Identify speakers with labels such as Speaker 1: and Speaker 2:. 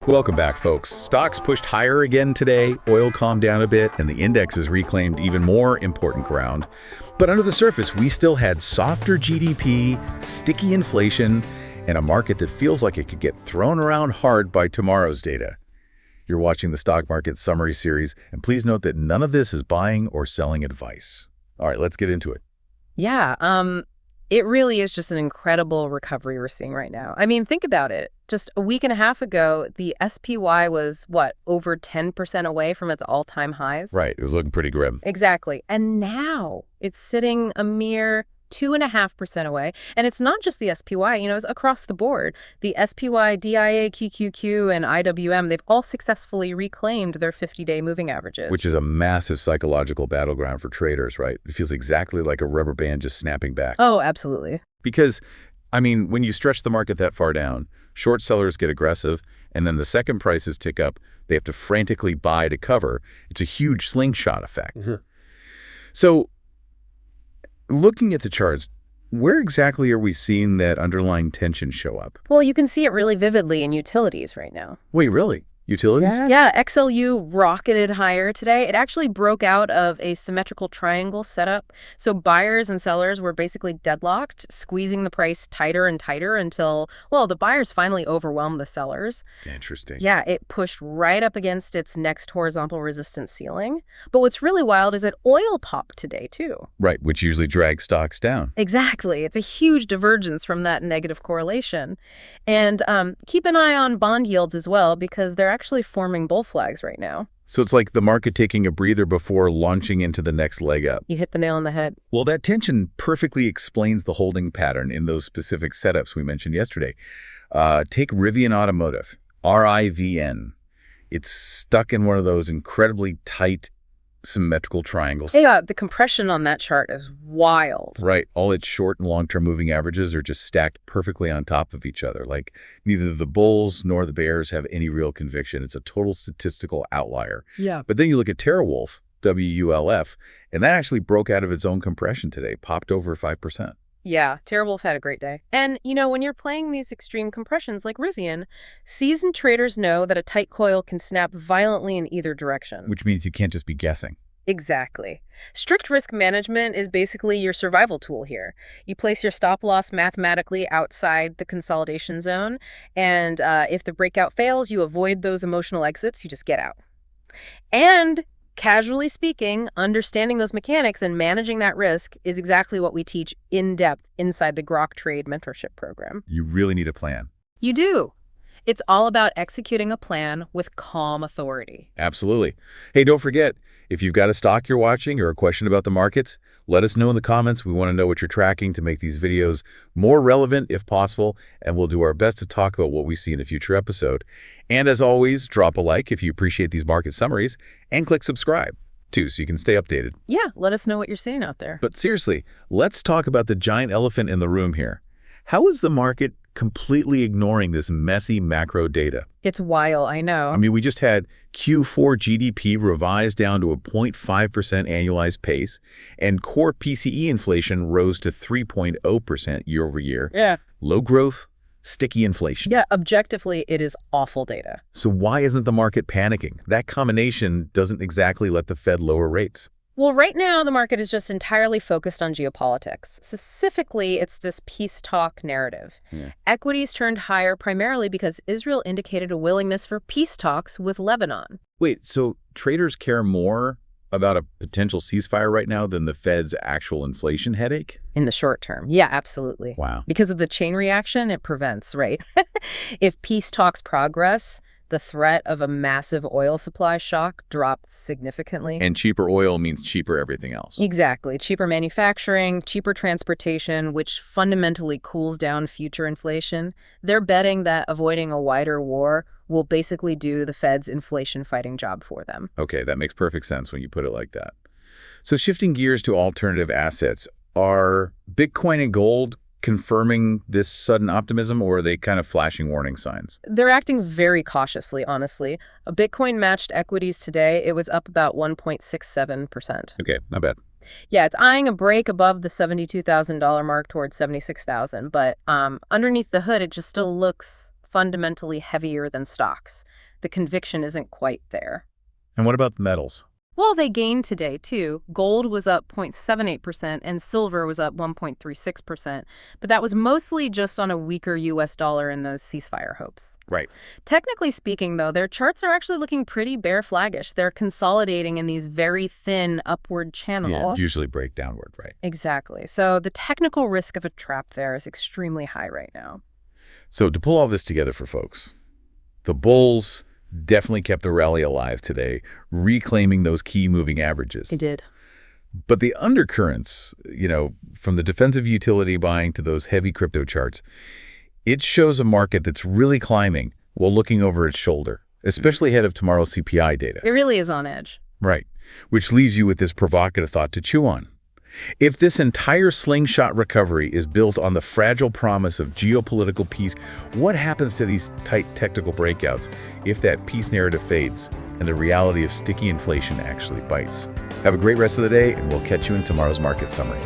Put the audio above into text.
Speaker 1: Welcome back, folks. Stocks pushed higher again today, oil calmed down a bit, and the indexes reclaimed even more important ground. But under the surface, we still had softer GDP, sticky inflation, and a market that feels like it could get thrown around hard by tomorrow's data. You're watching the Stock Market Summary Series, and please note that none of this is buying or selling advice. All right, let's get into it.
Speaker 2: Yeah, it really is just an incredible recovery we're seeing right now. I mean, think about it. Just a week and a half ago, the SPY was, what, over 10% away from its all-time highs?
Speaker 1: Right, it was looking pretty grim.
Speaker 2: Exactly. And now it's sitting a mere 2.5% away. And it's not just the SPY, it's across the board. The SPY, DIA, QQQ, and IWM, they've all successfully reclaimed their 50-day moving averages.
Speaker 1: Which is a massive psychological battleground for traders, right? It feels exactly like a rubber band just snapping back.
Speaker 2: Oh, absolutely.
Speaker 1: Because, I mean, when you stretch the market that far down, short sellers get aggressive, and then the second prices tick up, they have to frantically buy to cover. It's a huge slingshot effect.
Speaker 3: Mm-hmm.
Speaker 1: So, looking at the charts, where exactly are we seeing that underlying tension show up?
Speaker 2: Well, you can see it really vividly in utilities right now.
Speaker 1: Wait, really? Utilities?
Speaker 2: Yeah, XLU rocketed higher today. It actually broke out of a symmetrical triangle setup. So buyers and sellers were basically deadlocked, squeezing the price tighter and tighter until, well, the buyers finally overwhelmed the sellers.
Speaker 1: Interesting.
Speaker 2: Yeah, it pushed right up against its next horizontal resistance ceiling. But what's really wild is that oil popped today, too.
Speaker 1: Right, which usually drags stocks down.
Speaker 2: Exactly. It's a huge divergence from that negative correlation. And keep an eye on bond yields as well, because they're actually forming bull flags right now.
Speaker 1: So it's like the market taking a breather before launching into the next leg up.
Speaker 2: You hit the nail on the head.
Speaker 1: Well, that tension perfectly explains the holding pattern in those specific setups we mentioned yesterday. Take RIVN Automotive, RIVN. It's stuck in one of those incredibly tight symmetrical triangles.
Speaker 2: Hey, the compression on that chart is wild.
Speaker 1: Right. All its short and long-term moving averages are just stacked perfectly on top of each other. Like neither the bulls nor the bears have any real conviction. It's a total statistical outlier.
Speaker 3: Yeah.
Speaker 1: But then you look at TeraWulf, WULF, and that actually broke out of its own compression today, popped over 5%.
Speaker 2: Yeah, TeraWulf had a great day. And, when you're playing these extreme compressions like RIVN, seasoned traders know that a tight coil can snap violently in either direction.
Speaker 1: Which means you can't just be guessing.
Speaker 2: Exactly. Strict risk management is basically your survival tool here. You place your stop loss mathematically outside the consolidation zone, and if the breakout fails, you avoid those emotional exits, you just get out. And casually speaking, understanding those mechanics and managing that risk is exactly what we teach in depth inside the Grok Trade mentorship program.
Speaker 1: You really need a plan.
Speaker 2: You do. It's all about executing a plan with calm authority.
Speaker 1: Absolutely. Hey, don't forget, if you've got a stock you're watching or a question about the markets, let us know in the comments. We want to know what you're tracking to make these videos more relevant if possible, and we'll do our best to talk about what we see in a future episode. And as always, drop a like if you appreciate these market summaries, and click subscribe, too, so you can stay updated.
Speaker 2: Yeah, let us know what you're seeing out there.
Speaker 1: But seriously, let's talk about the giant elephant in the room here. How is the market completely ignoring this messy macro data?
Speaker 2: It's wild, I know.
Speaker 1: I mean, we just had Q4 GDP revised down to a 0.5% annualized pace, and core PCE inflation rose to 3.0% year over year.
Speaker 2: Yeah.
Speaker 1: Low growth, sticky inflation.
Speaker 2: Yeah, objectively, it is awful data.
Speaker 1: So why isn't the market panicking? That combination doesn't exactly let the Fed lower rates.
Speaker 2: Well, right now, the market is just entirely focused on geopolitics. Specifically, it's this peace talk narrative.
Speaker 1: Yeah.
Speaker 2: Equities turned higher primarily because Israel indicated a willingness for peace talks with Lebanon.
Speaker 1: Wait, so traders care more about a potential ceasefire right now than the Fed's actual inflation headache?
Speaker 2: In the short term. Yeah, absolutely.
Speaker 1: Wow.
Speaker 2: Because of the chain reaction it prevents, right? If peace talks progress, the threat of a massive oil supply shock dropped significantly.
Speaker 1: And cheaper oil means cheaper everything else.
Speaker 2: Exactly. Cheaper manufacturing, cheaper transportation, which fundamentally cools down future inflation. They're betting that avoiding a wider war will basically do the Fed's inflation-fighting job for them.
Speaker 1: Okay, that makes perfect sense when you put it like that. So shifting gears to alternative assets, are Bitcoin and gold confirming this sudden optimism, or are they kind of flashing warning signs?
Speaker 2: They're acting very cautiously, honestly. A Bitcoin matched equities today, it was up about 1.67%.
Speaker 1: Okay, not bad.
Speaker 2: Yeah, it's eyeing a break above the $72,000 mark towards $76,000, but underneath the hood, it just still looks fundamentally heavier than stocks. The conviction isn't quite there.
Speaker 1: And what about the metals?
Speaker 2: Well, they gained today, too. Gold was up 0.78% and silver was up 1.36%, but that was mostly just on a weaker U.S. dollar and those ceasefire hopes.
Speaker 1: Right.
Speaker 2: Technically speaking, though, their charts are actually looking pretty bear flaggish. They're consolidating in these very thin upward channels.
Speaker 1: Yeah, usually break downward, right?
Speaker 2: Exactly. So the technical risk of a trap there is extremely high right now.
Speaker 1: So to pull all this together for folks, the bulls definitely kept the rally alive today, reclaiming those key moving averages.
Speaker 2: They did.
Speaker 1: But the undercurrents, from the defensive utility buying to those heavy crypto charts, it shows a market that's really climbing while looking over its shoulder, especially ahead of tomorrow's CPI data.
Speaker 2: It really is on edge.
Speaker 1: Right, which leaves you with this provocative thought to chew on. If this entire slingshot recovery is built on the fragile promise of geopolitical peace, what happens to these tight technical breakouts if that peace narrative fades and the reality of sticky inflation actually bites? Have a great rest of the day, and we'll catch you in tomorrow's market summary.